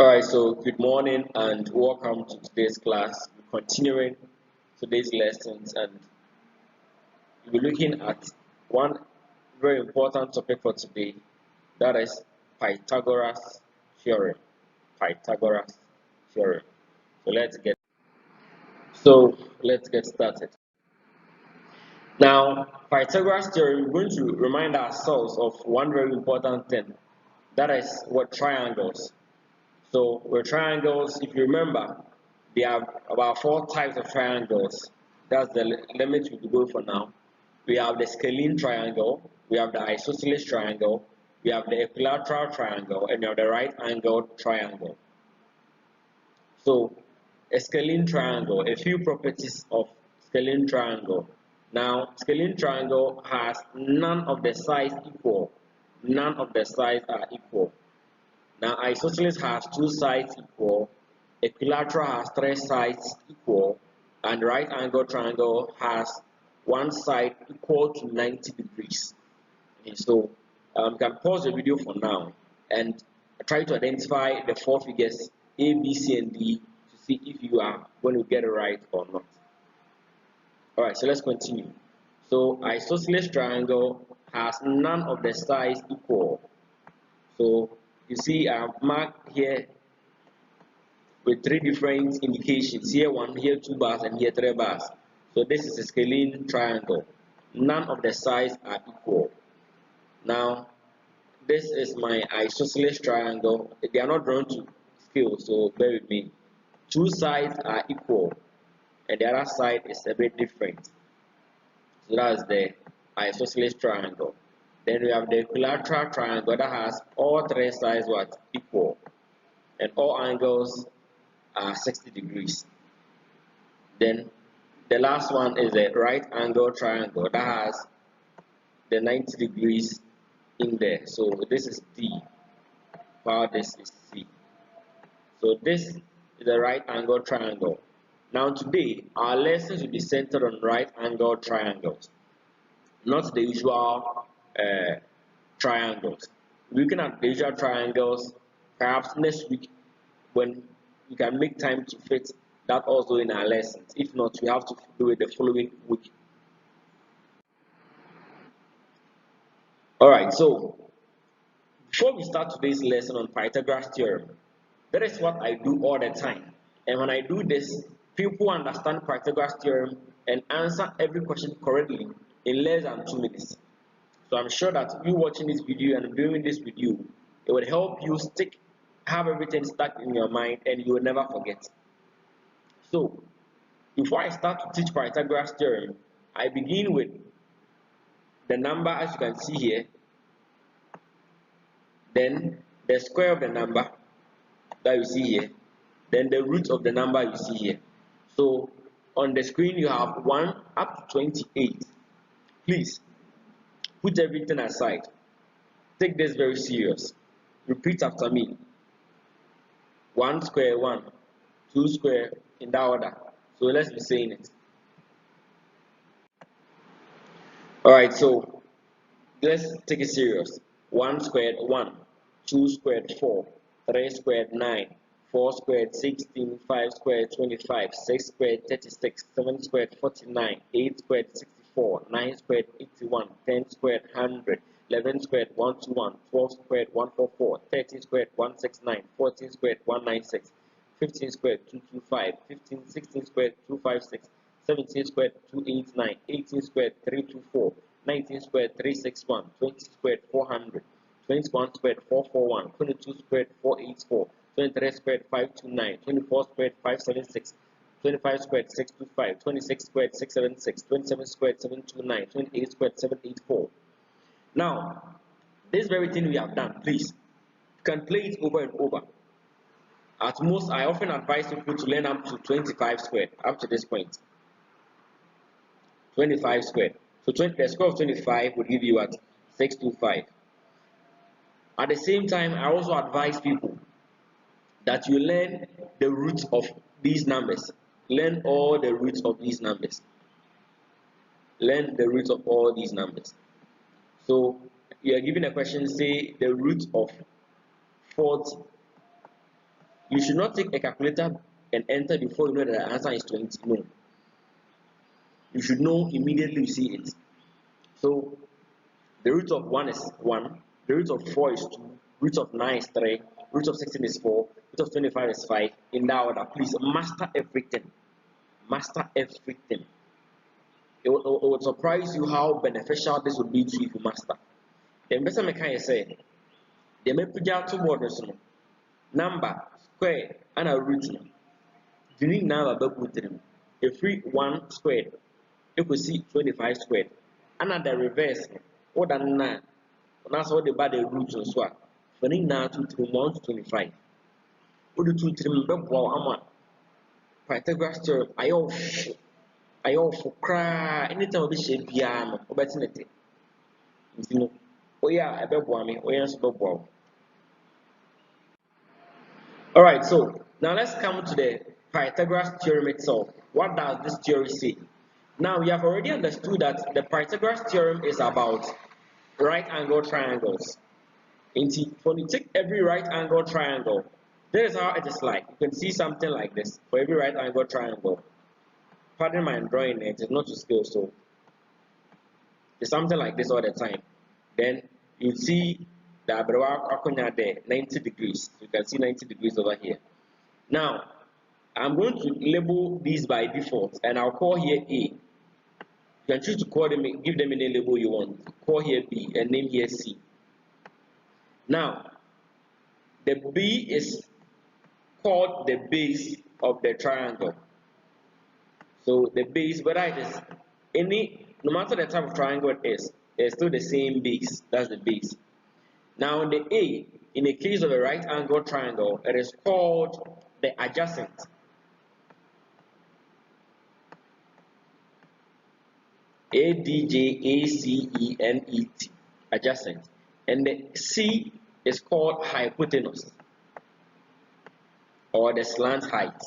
Alright, so good morning and welcome to today's class. We're continuing today's lessons and we'll be looking at one very important topic for today, that is Pythagoras theorem. Pythagoras theorem. So let's get started. Now, Pythagoras theorem, we're going to remind ourselves of one very important thing, that is what triangles. So with triangles, if you remember, there are about 4 types of triangles. That's the limit we will go for now. We have the scalene triangle, we have the isosceles triangle, we have the equilateral triangle, and we have the right angled triangle. So a scalene triangle, a few properties of scalene triangle. Now, scalene triangle has none of the sides equal. None of the sides are equal. Now, isosceles has 2 sides equal, equilateral has 3 sides equal, and right angle triangle has 1 side equal to 90 degrees. Okay, so you can pause the video for now and try to identify the 4 figures A, B, C, and D to see if you are going to get it right or not. Alright, so let's continue. So isosceles triangle has none of the sides equal. So you see I've marked here with 3 different indications. Here 1, here 2 bars, and here 3 bars. So this is a scalene triangle. None of the sides are equal. Now, this is my isosceles triangle. They are not drawn to scale, so bear with me. 2 sides are equal, and the other side is a bit different. So that's the isosceles triangle. Then we have the equilateral triangle that has all 3 sides equal, and all angles are 60 degrees. Then the last one is the right angle triangle that has the 90 degrees in there. So this is D, while this is C. So this is the right angle triangle. Now today our lessons will be centered on right angle triangles, not the usual triangles. Looking at the usual triangles, perhaps next week when we can make time to fit that also in our lessons. If not, we have to do it the following week. Alright, so before we start today's lesson on Pythagoras theorem, that is what I do all the time. And when I do this, people understand Pythagoras theorem and answer every question correctly in less than 2 minutes. So I'm sure that you watching this video and doing this with you, it will help you have everything stuck in your mind and you will never forget. So before I start to teach Pythagoras theorem, I begin with the number as you can see here, then the square of the number that you see here, then the root of the number you see here. So on the screen you have 1 up to 28. Please put everything aside. Take this very serious. Repeat after me. 1 square 1, 2 square, in that order. So let's be saying it. Alright, so let's take it serious. 1 squared 1, 2 squared 4, 3 squared 9, 4 squared 16, 5 squared 25, 6 squared 36, 7 squared 49, 8 squared 64, 9 squared 81, 10 squared 100, 11 squared 121, 12 squared 144, 13 squared 169, 14 squared 196, 15 squared 225, 16 squared 256, 17 squared 289, 18 squared 324, 19 squared 361, 20 squared 400, 21 squared 441, 22 squared 484, 23 squared 529, 24 squared 576, 25 squared 625, 26 squared 676, 27 squared 729, 28 squared 784. Now, this very thing we have done, please, you can play it over and over. At most, I often advise people to learn up to 25 squared, up to this point. 25 squared. So the square of 25 would give you at 625. At the same time, I also advise people that you learn the roots of these numbers. Learn all the roots of these numbers. Learn the roots of all these numbers. So you are given a question, say the root of 40. You should not take a calculator and enter before you know that the answer is 20. No. You should know immediately you see it. So the root of 1 is 1, the root of 4 is 2, root of 9 is 3, root of 16 is 4, root of 25 is 5. In that order, please master everything. Master everything. It would surprise you how beneficial this would be to you if you master. The best I can say, the method to borders number, square, and a root. During number, but a free 1 squared, you could see 25 squared. Another reverse, more than 9. That's what the bad root and swap. Funny now to 1 to 25. What do you remember? Wow, Pythagoras theorem. I for cry anytime we shape piano or betting it. You know, oh yeah, I bet me, oh yes, wow. Alright, so now let's come to the Pythagoras theorem itself. What does this theory say? Now we have already understood that the Pythagoras theorem is about right angle triangles. When you take every right angle triangle, this is how it is like. You can see something like this for every right angle triangle. Pardon my drawing, it is not to scale, so it's something like this all the time. Then you see the Abrewa there, 90 degrees. You can see 90 degrees over here. Now, I'm going to label these by default, and I'll call here A. You can choose to call them, give them any label you want. Call here B and name here C. Now, the B is called the base of the triangle. So the base, whether it is no matter the type of triangle it is, it's still the same base. That's the base. Now the A, in the case of a right angle triangle, it is called the adjacent. ADJACENET, adjacent. And the C is called hypotenuse, or the slant height.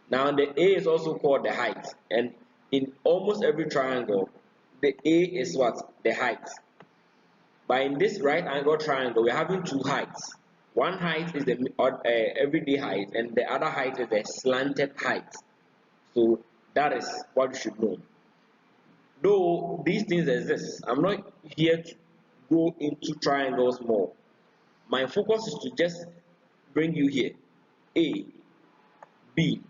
Now the A is also called the height, and in almost every triangle, the A is what? The height. But in this right angle triangle, we're having two heights. One height is the everyday height, and the other height is the slanted height. So that is what you should know. Though these things exist, I'm not here to go into triangles more. My focus is to just bring you here A, B,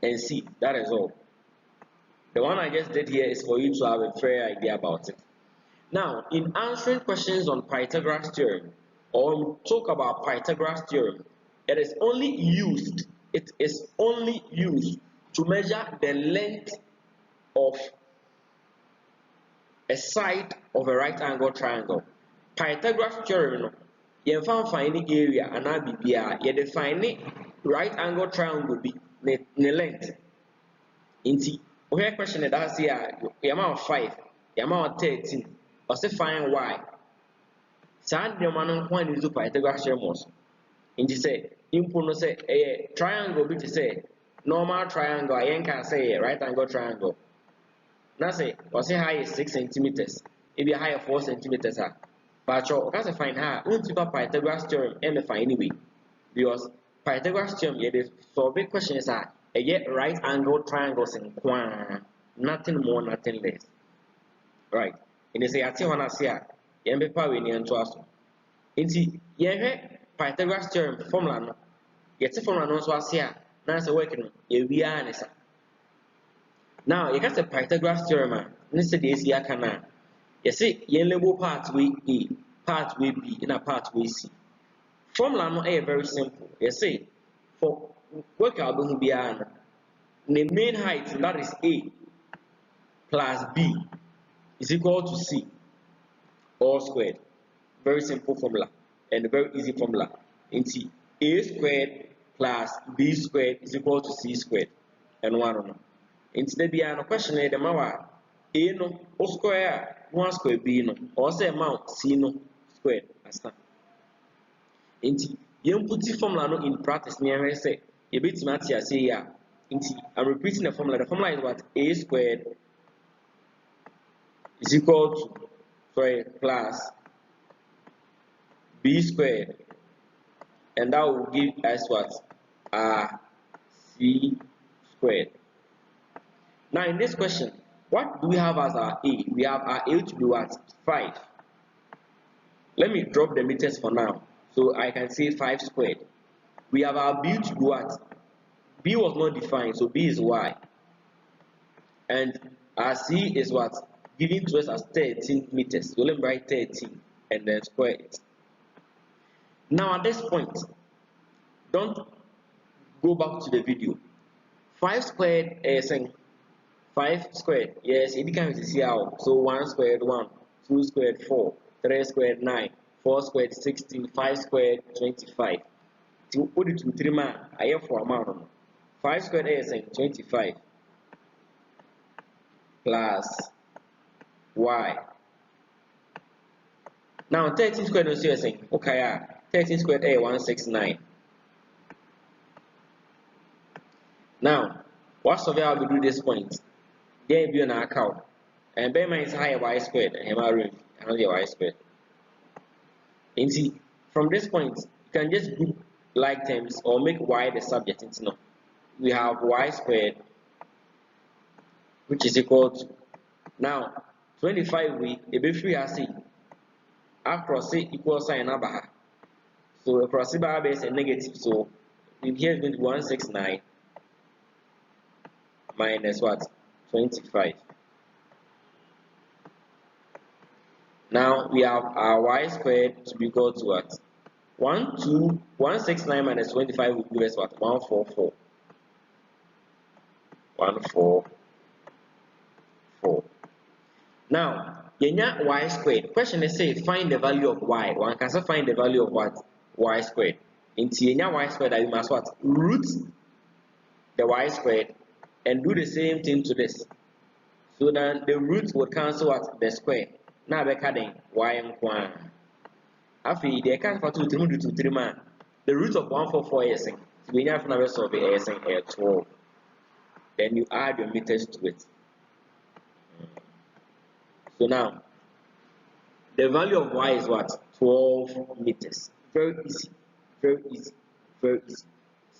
and C. That is all. The one I just did here is for you to have a fair idea about it. Now, in answering questions on Pythagoras theorem, or when we talk about Pythagoras theorem, it is only used to measure the length of a side of a right angle triangle. Pythagoras theorem, you can find any area and you define right angle triangle be the length. Inti, okay, question that has here, the amount of 5, the amount of 13, or say find y. Sad the man point is to Pythagoras theorem also. Inti say, no say a triangle be to say normal triangle, I can say right angle triangle. Now say, or say high is 6 centimeters, maybe a high of 4 centimeters. But you can find her, won't you Pythagoras theorem and find anyway. Because Pythagoras theorem, yeah, the so big question is that a right angle triangles in nothing more, nothing less. Right. And they say, I tell you, say, you may power in to us. Inti, yeah, Pythagoras theorem formula, no. Yet, formula no so here, now it's working, we are. Now, you got the Pythagoras theorem, this is the ACA canal. You see, you label pathway A, pathway B, and a pathway C. Formula no A very simple. You see, for work out the main height, that is A, plus B is equal to C, all squared. Very simple formula, and a very easy formula. Into A squared plus B squared is equal to C squared, and 1 on. Into the piano question, the mawa A no O square 1 square B no, or say amount C no squared. Into you put the formula no in practice near say a bit matia say yeah. Into I'm repeating the formula. The formula is what? A squared is equal to plus B squared and that will give us what? C squared. Now in this question, what do we have as our A? We have our A to be what? 5. Let me drop the meters for now, so I can say 5 squared. We have our B to be what? B was not defined, so B is Y. And our C is what? Given to us as 13 meters. So let me write 13 and then square it. Now at this point, don't go back to the video. 5 squared is 5 squared. Yes, it becomes here. So 1 squared 1, 2 squared 4, 3 squared 9, 4 squared 16, 5 squared 25. To put it to 3 man, I have 4 amount. 5 squared is 25 plus y. Now 13 squared is saying okay, 13 squared is 169. Now, what's of how we do this point? There be an account, and bear mind is higher y squared and hemorrhage and the y squared. And see, from this point, you can just group like terms or make y the subject. It's no. We have y squared, which is equal to now 25 we a bit free as c across c equal sign number. So across c bar base a negative. So in here is going to be 169 minus what? 25. Now we have our y squared to be equal to what? 169 minus 25 will give us what? 144. 144. Now, y squared. Question is say find the value of y. One can find the value of what? Y squared. In y squared, that you must what? Root the y squared and do the same thing to this. So then the root would cancel what? The square. Now we're cutting y and 1. After they can't for 2 3 to 3 man. The root of 144 is we have to solve it as 12. Then you add your meters to it. So now the value of y is what? 12 meters. Very easy. Very easy. Very easy.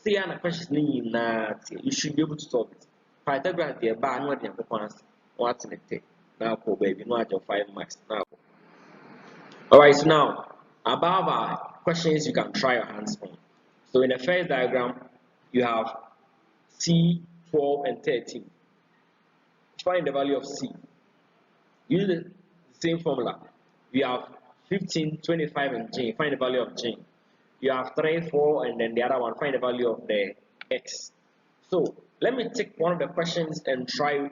See an question you should be able to solve it. Pythagoras the bar no the what's in it. Now go baby, no at your 5 marks now. Alright, so now above our questions you can try your hands on. So in the first diagram you have C, 12 and 13. Find the value of C. Use the same formula. We have 15, 25 and J. Find the value of J. You have 3, 4 and then the other one. Find the value of the X. So let me take one of the questions and try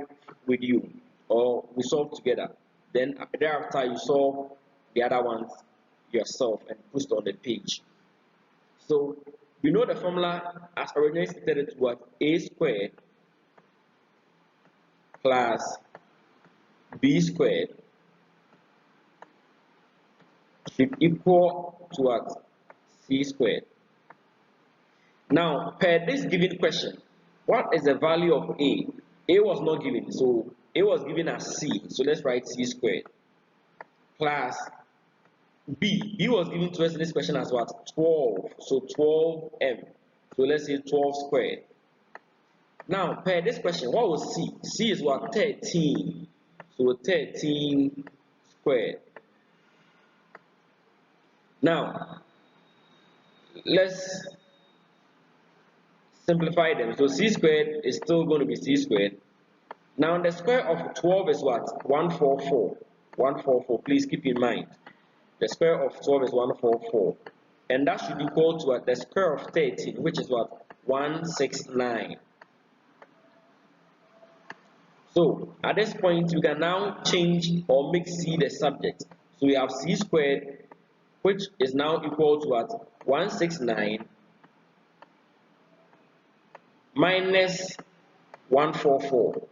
with you, or we solve together. Then thereafter you solve the other ones yourself and post on the page. So we know the formula as originally stated to what? A squared plus B squared should equal to what? C squared. Now, per this given question, what is the value of A? A was not given, so A was given as C. So let's write C squared plus B. B was given to us in this question as what? 12. So 12m. So let's say 12 squared. Now, per this question, what was C? C is what? 13. So 13 squared. Now, let's simplify them. So C squared is still going to be C squared. Now, the square of 12 is what? 144. 144. Please keep in mind. The square of 12 is 144. And that should equal to what? The square of 13, which is what? 169. So, at this point, we can now change or make C the subject. So, we have C squared, which is now equal to what? 169 minus 144.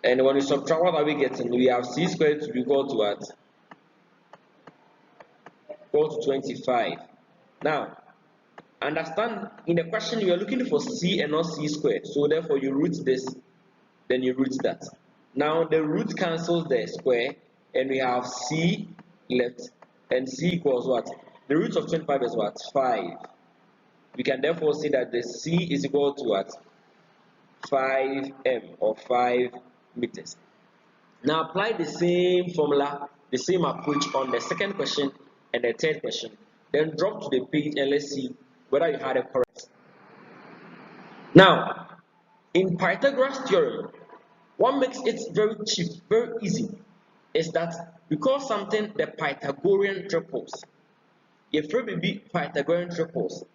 And when we subtract, what are we getting? We have C squared to be equal to what? Equal to 25. Now, understand, in the question you are looking for C and not C squared. So therefore you root this, then you root that. Now the root cancels the square and we have C left and c equals what? The root of 25 is what? 5. We can therefore say that the c is equal to what? 5m, or 5 meters. Now apply the same formula, the same approach on the second question and the third question. Then drop to the page and let's see whether you had it correct. Now, in Pythagoras theorem, what makes it very cheap, very easy, is that because something the Pythagorean triples, if we be Pythagorean triples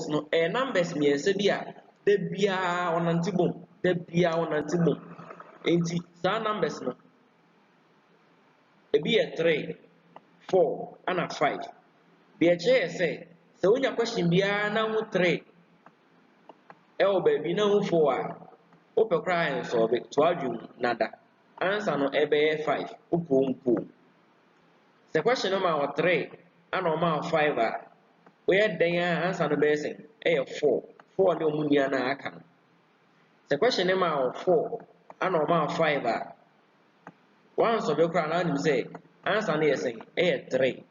no numbers mmiɛnsa bi a da biara ɔnante bom, da biara ɔnante bom. Enti saa numbers no ebi yɛ 3, 4 and 5. Deɛ kyerɛ sɛ sɛ wonya question biara na ho 3 ɛwɔ baabi na ho 4 a wopɛ koraa nsolve to adwum nada. Answer no ɛbɛyɛ 5 wopompo. Sɛ question no ma wɔ 3 ana ɔma wɔ 5 a woyɛ den a answer no bɛyɛ sɛ ɛyɛ 4. 4 ne ɔmo nua na aka no. Sɛ question no ma wɔ 4 ana ɔma wɔ 5 a once of the crown na say answer no yɛ sɛ ɛyɛ 3,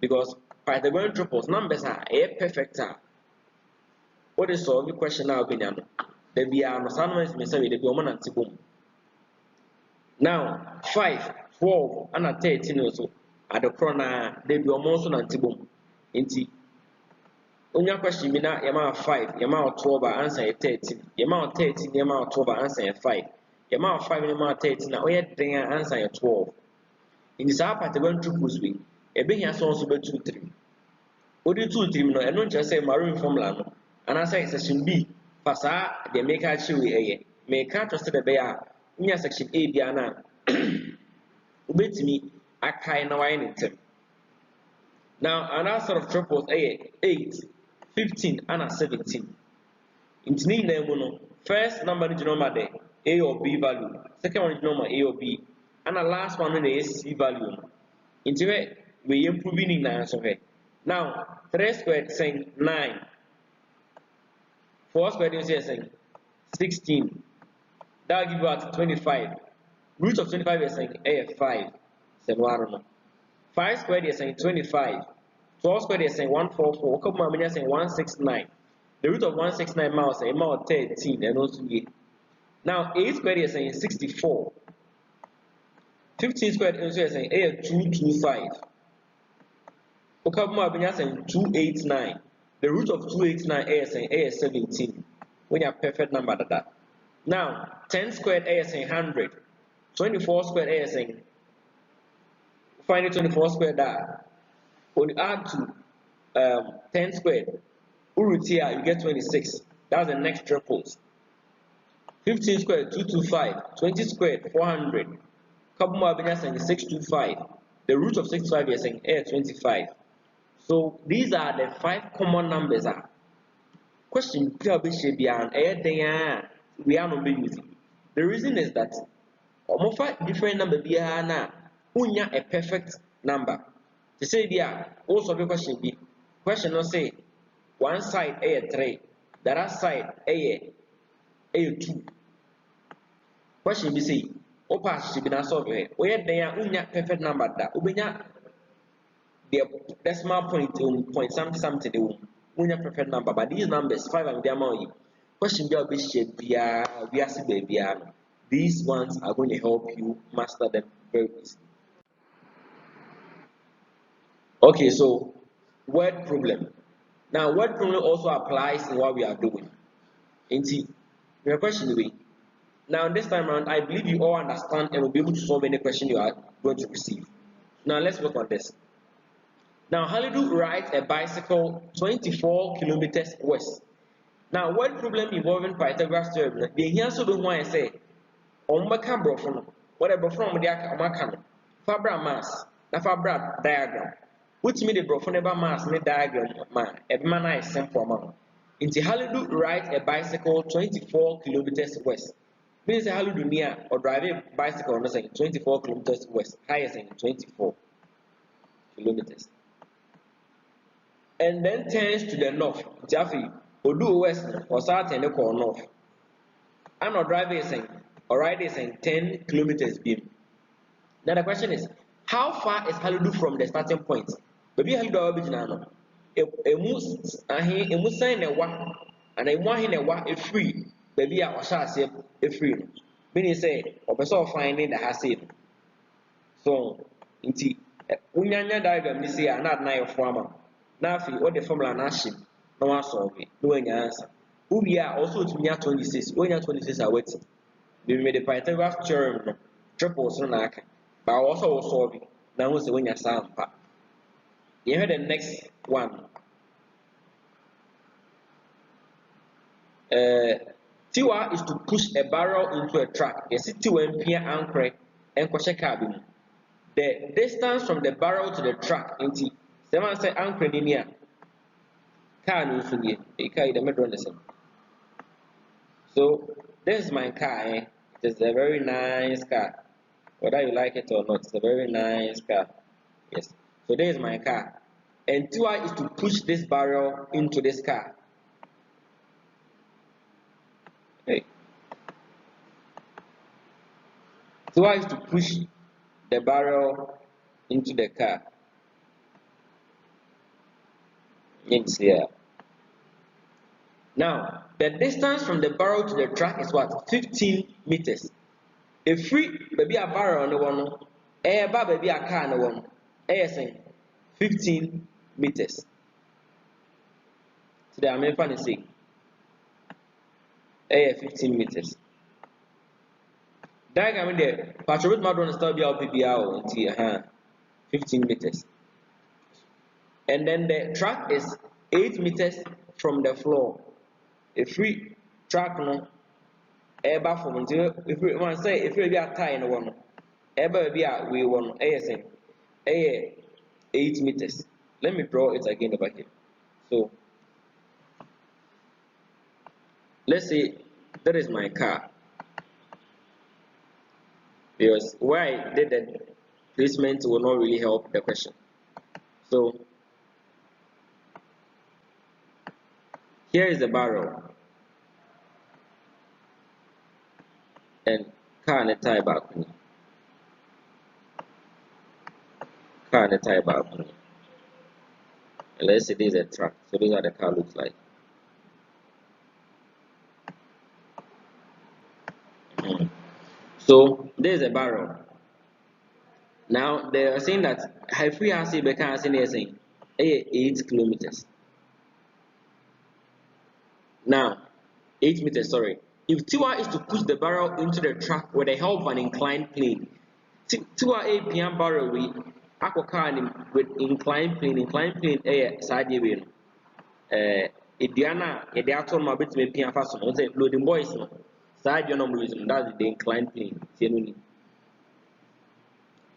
because Pythagorean triples numbers are perfect. What is solve the question now? There be no numbers may say there be one and two. Now 5, 12 and 13 also at the corner there be almost an antibum. Inti unya question me na yama 5, yama 12 answer 13, yama 13, yama 12 answer 5, yama 5 yama 13 na oyɛ den answer 12. In this Pythagorean triples we ebe here so also be 2, 3. Odi 2, 3 no eno nkyɛ sɛ marine formula no ana sɛ section B fa saa de make achieve ɛyɛ make to say the be a nya section A bia na ubetimi akai na why ne tem. Now another sort of triples ɛyɛ 8, 15 and 17. Intini na mu no first number no number there A or B value, second one number A or B, and the last one no is C value. Into we improving in answer here. Now 3 squared saying 9, 4 squared is saying 16. That will give you out 25. Root of 25 is saying A 5. 5 squared is saying 25. 12 squared is saying 144. Couple more minutes saying 169. The root of 169 miles is 13 and also here. Now 8 squared is saying 64. 15 squared is saying A 225. Couple more minutes saying 289. The root of 289 is saying A 17. When you have perfect number that. Now 10 squared A is saying 100. 24 squared A is saying find 24 squared that. When you add to 10 squared, root here you get 26. That's the next triples. 15 squared 225. 20 squared 400. Couple more minutes saying 625. The root of 65 is saying A 25. So these are the 5 common numbers. Question we are not using. The reason is that almost 5 different numbers na unya a perfect number. To say also the question be question no say one side a 3, the other side a 2. Question be say opa should be na solve here. Unya perfect number that ubenya the decimal point something the unya perfect number, but these numbers 5 and the amount question be shape these ones are going to help you master them very easily. Okay, so word problem. Now word problem also applies in what we are doing. Your question will be now this time around I believe you all understand and will be able to solve any question you are going to receive. Now let's work on this. Now Halidu rides a bicycle 24 kilometers west. Now word problem involving Pythagoras theorem. The here so don't want to say ombaka brofo whatever from the omaka fabra mass na fabra diagram. Which mean the brofo never mass ne diagram man every man is simple man. Into Halidu rides a bicycle 24 kilometers west. Means Halidu near or drive a bicycle on saying 24 kilometers west. Higher saying 24 kilometers. And then turns to the north. Jaffe Odu west or south and the north. And our driver is saying, or ride is saying 10 kilometers beam. Now the question is, How far is Halidu from the starting point? Baby Halidu abijinano. Emu sign a wa, and I want him a wa a free. Baby I was a free. Meaning say, or person finding the hasid. So, inti unyanya diagram this year not na former. Now fi what the formula na ship. No one solve it. No any answer. We are also to near 26. When you 26 are waiting. We made the Pythagoras theorem triple so na aka. But also will solve it. Now was when you sound part. You heard the next one. Tiwa is to push a barrel into a track. Yes, Tiwa Pia anchor and Koshe cabin. The distance from the barrel to the track into seven say anchor in here. Car no so ye. A car in the middle of the same. So this is my car. It is a very nice car. Whether you like it or not, it's a very nice car. Yes. So this is my car. And Tiwa is to push this barrel into this car. Hey. Tiwa is to push the barrel into the car. It's here. Now, the distance from the barrel to the track is what? 15 meters. If free baby a barrel on the one, baby a car on the one, 15 meters. So I'm going to say 15 meters. Diagram there, Patrick Madron start be PBR until 15 meters. And then the track is 8 meters from the floor. A free track no eba from until if we want to say if we be a tie in one eba be a we one 8 meters. Let me draw it again over here. So let's say that is my car. Because where I did the placement will not really help the question. So here is the barrel and car and a tie back. Car and a tie back. And let's say this is a track. So this is how the car looks like. So this is a barrel. Now they are saying that if we have say Becca saying 8 kilometers. Now 8 meters, sorry. If Tiwa is to push the barrel into the track with the help of an inclined plane, Tiwa a pian barrel with inclined plane side way. Idiana, Idiaton ma bit me pian fast on say loading boys no. Side you know reason that's the inclined plane.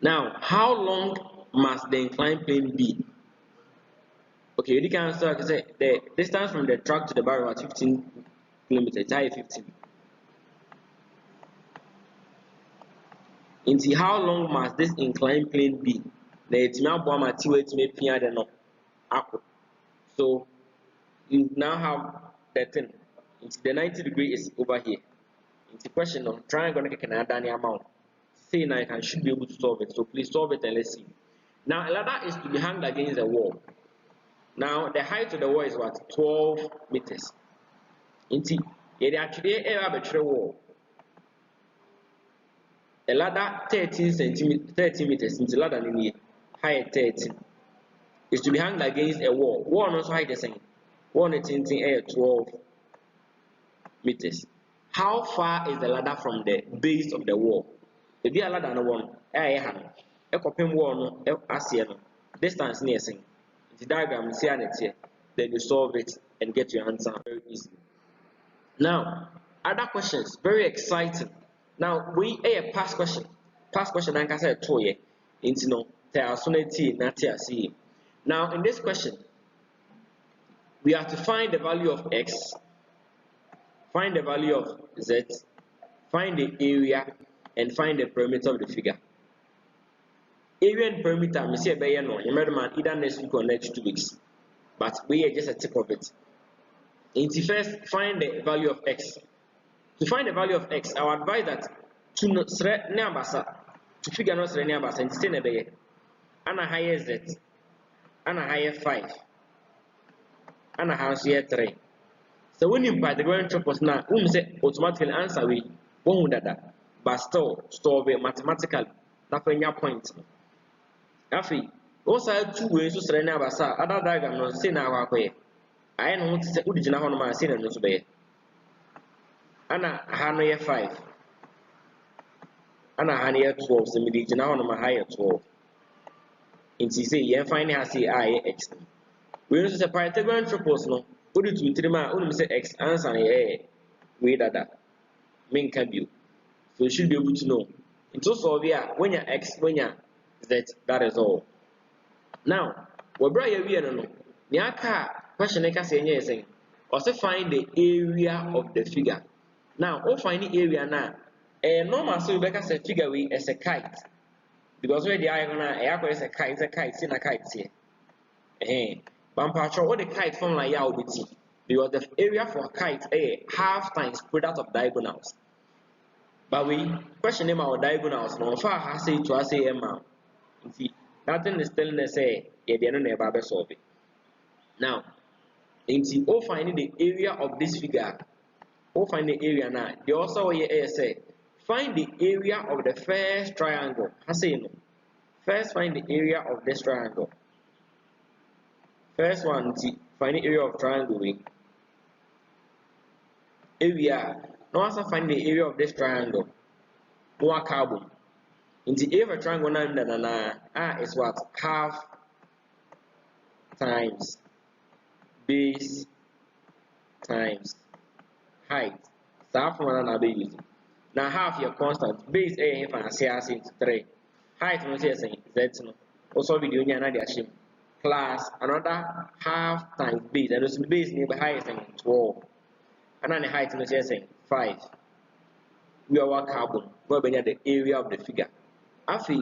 Now, how long must the inclined plane be? Okay, you can answer. Say the distance from the track to the barrel at 15 kilometers. High 15. Into how long must this inclined plane be? So you now have the thing. The 90 degree is over here. It's a question of triangle amount. Say now I should be able to solve it. So please solve it and let's see. Now a ladder is to be hung against the wall. Now the height of the wall is what? 12 meters. Inti it actually have a wall. A ladder 13 meters into ladder in here. Height 13 is to be hung against a wall. Wall also height the same. 12 meters. How far is the ladder from the base of the wall? If you are ladder no one, a coping wall no distance near sing. The diagram is here, then you solve it and get your answer very easily. Now, other questions, very exciting. Now, we a past question. Past question, I can say toye. Into no, now, in this question, we have to find the value of x, find the value of z, find the area, and find the perimeter of the figure. Area and perimeter, we see no, either next week or next 2 weeks. But we are just a tip of it. First, find the value of x. To find the value of x, I would advise that to figure out and stay and a higher z, and a higher 5, and a house here 3. So when you Pythagorean triples now, say automatically answer we won't that, but still store it mathematically. Nothing your point. Afi, also 2 ways to surrender basa, other diagram no say now I know what to say, Udina Honoma say no to be. Anna Hanoye 5, Anna Hania 12, the Medina Honoma higher 12. In say, you find her say I x. We use a Pythagorean triples no. Put it to 3 ma, only say x answer a way that main can view. So you should be able to know. It's also when you're x, when you're z, that is all. Now, what brought you here? No, Nyaka question I can say anything. Also find the area of the figure. Now, all find the area now. Normal so you say figure we as a kite. Because where the eye is a kite, see a kite here. Bampatro, what the kite form like ya will be t. Because the area for kite a half times product of diagonals. But we question them our diagonals. No far has say to us a amount. See, nothing is telling us say yeah, they don't never solve it. Now, into all finding the area of this figure. All find the area now. They also say find the area of the first triangle. I say no. First find the area of this triangle. First one, find the area of triangle. Area. Now also find the area of this triangle. One carbon. In the area of triangle now, is what? Half times base times height. So half one will be using. Now half your constant. Base a if I say 3. Height no say z no. Also video nya na dey ashim. Plus another half times base. And the base near height is 12. And then the height no say 5. We are carbon. We are the area of the figure. Afi,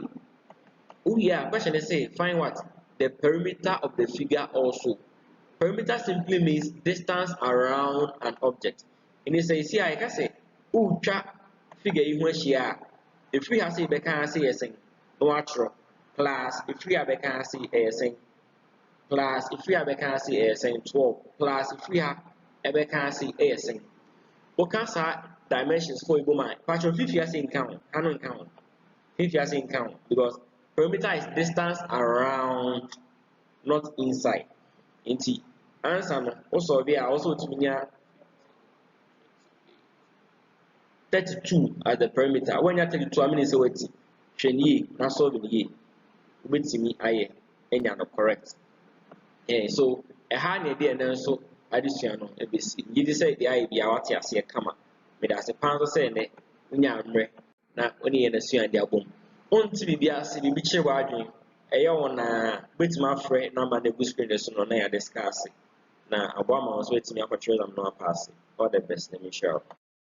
question is say find what? The perimeter of the figure also. Perimeter simply means distance around an object. And it says here I can say figure you want share. If we have say be can say anything, no natural. Plus if we have be can say anything. Plus if we have be can say anything 12. Plus if we have be can say anything. What can say dimensions for you man? Patron 50 years in count, canon count. 50 years in count because perimeter is distance around, not inside. Inti answer also be also to mean 32 as the perimeter. When you 32, I mean say what? Sheni na solve ye. Ubetimi aye enya no correct. So a hand e dey and so addition no e be see. You say the aye bia what ase kama. Me da se pan so say ne nya mre na oni ye na sua dia bom. Onti bibia se bibi kire wa adwen. Eye wona betima afre number na go screen so no na ya discuss. Na aboma so etimi akotire am no pass. All the best, let me share.